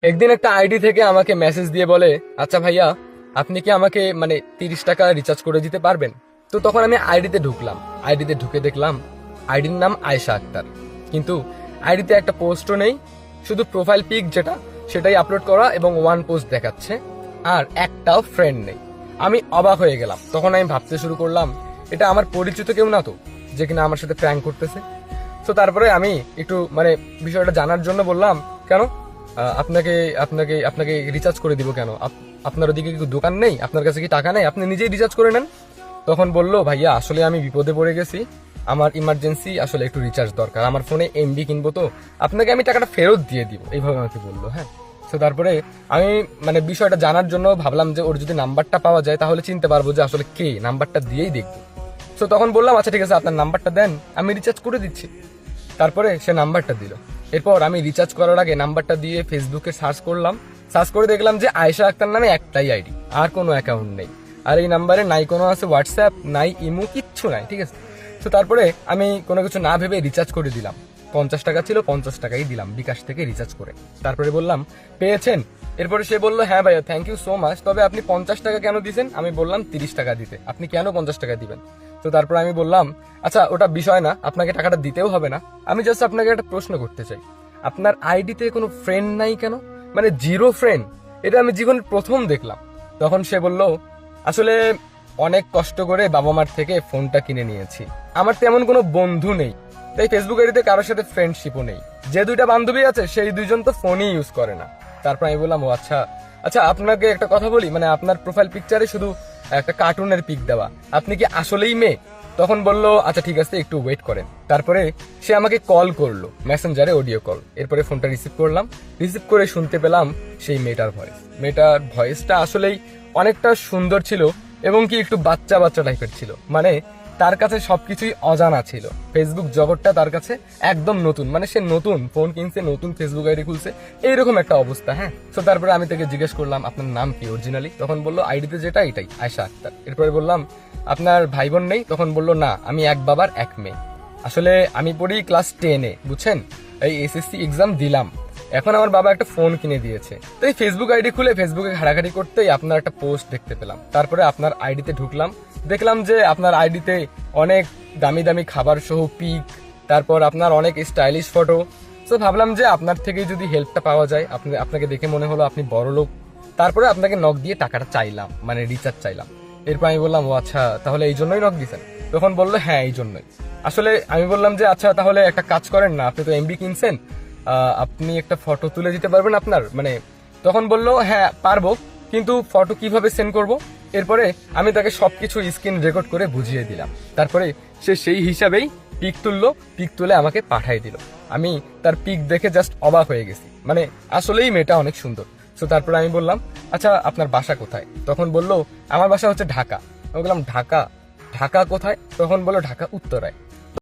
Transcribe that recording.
একদিন একটা আইডি থেকে আমাকে মেসেজ দিয়ে বলে, আচ্ছা ভাইয়া, আপনি কি আমাকে 30 টাকা রিচার্জ করে দিতে পারবেন? তো তখন আমি আইডিতে ঢুকলাম। আইডিতে ঢুকে দেখলাম আইডির নাম আয়েশা আক্তার, কিন্তু আইডিতে একটা পোস্টও নেই, শুধু প্রোফাইল পিক যেটা সেটাই আপলোড করা এবং ওয়ান পোস্ট দেখাচ্ছে, আর একটাও ফ্রেন্ড নেই। আমি অবাক হয়ে গেলাম। তখন আমি ভাবতে শুরু করলাম, এটা আমার পরিচিত কেউ না তো, যে কিনা আমার সাথে প্র্যাঙ্ক করতেছে। তো তারপরে আমি একটু বিষয়টা জানার জন্য বললাম, কেন আপনাকে আপনাকে আপনাকে রিচার্জ করে দিব কেন? আপনার ওদিকে কি দোকান নেই? আপনার কাছে কি টাকা নেই? আপনি নিজেই রিচার্জ করে নেন। তখন বললো, ভাইয়া আসলে আমি বিপদে পড়ে গেছি, আমার ইমার্জেন্সি আসলে একটু রিচার্জ দরকার, আমার ফোনে এমবি কিনবো, তো আপনাকে আমি টাকাটা ফেরত দিয়ে দিব, এইভাবে আমাকে বললো। হ্যাঁ, তো তারপরে আমি বিষয়টা জানার জন্য ভাবলাম যে ওর যদি নাম্বারটা পাওয়া যায় তাহলে চিনতে পারবো যে আসলে কে, নাম্বারটা দিয়েই দেখবো। তো তখন বললাম, আচ্ছা ঠিক আছে, আপনার নাম্বারটা দেন, আমি রিচার্জ করে দিচ্ছি। তারপরে সে নাম্বারটা দিল। এরপর আমি রিচার্জ করার আগে নাম্বারটা দিয়ে ফেসবুকে সার্চ করলাম। সার্চ করে দেখলাম যে আয়েশা আক্তার নামে একটাই আইডি, আর কোনো অ্যাকাউন্ট নেই। আর এই নাম্বারে নাই কোনো আছে হোয়াটসঅ্যাপ, নাই ইমো, কিচ্ছু নাই। ঠিক আছে, তো তারপরে আমি কোনো কিছু না ভেবে রিচার্জ করে দিলাম। 50 টাকা ছিল, 50 টাকাই দিলাম বিকাশ থেকে রিচার্জ করে। তারপরে বললাম, পেয়েছেন? এরপরে সে বললো, হ্যাঁ ভাইয়া, থ্যাংক ইউ সো মাচ, তবে আপনি 50 টাকা কেন দিয়েছেন? আমি বললাম 30 টাকা দিতে, আপনি কেন 50 টাকা দিবেন? তো তারপর আমি বললাম, আচ্ছা ওটা বিষয় না, আপনাকে টাকাটা দিতেও হবে না, আমি জাস্ট আপনাকে একটা প্রশ্ন করতে চাই, আপনার আইডিতে কোনো ফ্রেন্ড নাই কেন? জিরো ফ্রেন্ড, এটা আমি জীবনে প্রথম দেখলাম। তখন সে বলল, আসলে অনেক কষ্ট করে বাবা মার থেকে ফোনটা কিনে নিয়েছি, আমার তেমন কোনো বন্ধু নেই, তাই ফেসবুক আইডিতে কারোর সাথে ফ্রেন্ডশিপও নেই, যে দুইটা বান্ধবী আছে সেই দুইজন তো ফোনই ইউজ করে না। তারপর আমি বললাম, ও আচ্ছা আচ্ছা, আপনাকে একটা কথা বলি, আপনার প্রোফাইল পিকচারে শুধু একটা কার্টুনের পিক দেওয়া, আপনি কি আসলেই মেয়ে? তখন বললো, আচ্ছা ঠিক আছে, একটু ওয়েট করেন। তারপরে সে আমাকে কল করলো মেসেঞ্জারে, অডিও কল। এরপরে ফোনটা রিসিভ করলাম। রিসিভ করে শুনতে পেলাম সেই মেয়েটার ভয়েস। মেয়েটার ভয়েসটা আসলেই অনেকটা সুন্দর ছিল, এবং কি একটু বাচ্চা বাচ্চা টাইপের ছিল। তার কাছে সবকিছুই অজানা ছিল, ফেসবুক জগৎটা তার কাছে একদম নতুন, সে নতুন ফোন কিনছে, নতুন ফেসবুক আইডি খুলছে, এইরকম একটা অবস্থা। হ্যাঁ, তো তারপরে আমি তাকে জিজ্ঞেস করলাম, আপনার নাম কি অরিজিনালি? তখন বললো, আইডিতে যেটা এটাই, আয়েশা আক্তার। এরপরে বললাম, আপনার ভাই বোন নেই? তখন বললো, না, আমি এক বাবার এক মেয়ে। আসলে আমি পড়ি ক্লাস 10-এ, বুঝছেন, এই এসএসসি এক্সাম দিলাম, এখন আমার বাবা একটা ফোন কিনে দিয়েছে। তো এই ফেসবুক আইডি খুলে ফেসবুকে ঘাটাঘাটি করতেই আপনার একটা পোস্ট দেখতে পেলাম। তারপরে আপনার আইডিতে ঢুকলাম, দেখলাম যে আপনার আইডিতে অনেক দামি দামি খাবার সহ পিক, তারপর আপনার অনেক স্টাইলিশ ফটো। তো ভাবলাম যে আপনার থেকে যদি হেল্পটা পাওয়া যায়, আপনাকে দেখে মনে হলো আপনি বড় লোক। তারপরে আপনাকে নক দিয়ে টাকাটা চাইলাম, রিচার্জ চাইলাম। এরপর আমি বললাম, ও আচ্ছা, তাহলে এই জন্যই নক দিয়েছেন? তখন বললো, হ্যাঁ এই জন্যই। আসলে আমি বললাম যে, আচ্ছা তাহলে একটা কাজ করেন না, আপনি তো এমবি কিনছেন, আপনি একটা ফটো তুলে দিতে পারবেন আপনার তখন বললো, হ্যাঁ পারবো, কিন্তু ফটো কিভাবে সেন্ড করব? এরপরে আমি তাকে সবকিছু স্ক্রিন রেকর্ড করে বুঝিয়ে দিলাম। তারপরে সে সেই হিসাবেই পিক তুললো, পিক তুলে আমাকে পাঠাই দিল। আমি তার পিক দেখে জাস্ট অবাক হয়ে গেছি, আসলেই মেয়েটা অনেক সুন্দর। তো তারপরে আমি বললাম, আচ্ছা আপনার বাসা কোথায়? তখন বললো, আমার বাসা হচ্ছে ঢাকা। আমি বললাম, ঢাকা? ঢাকা কোথায়? তখন বললো, ঢাকা উত্তরায়।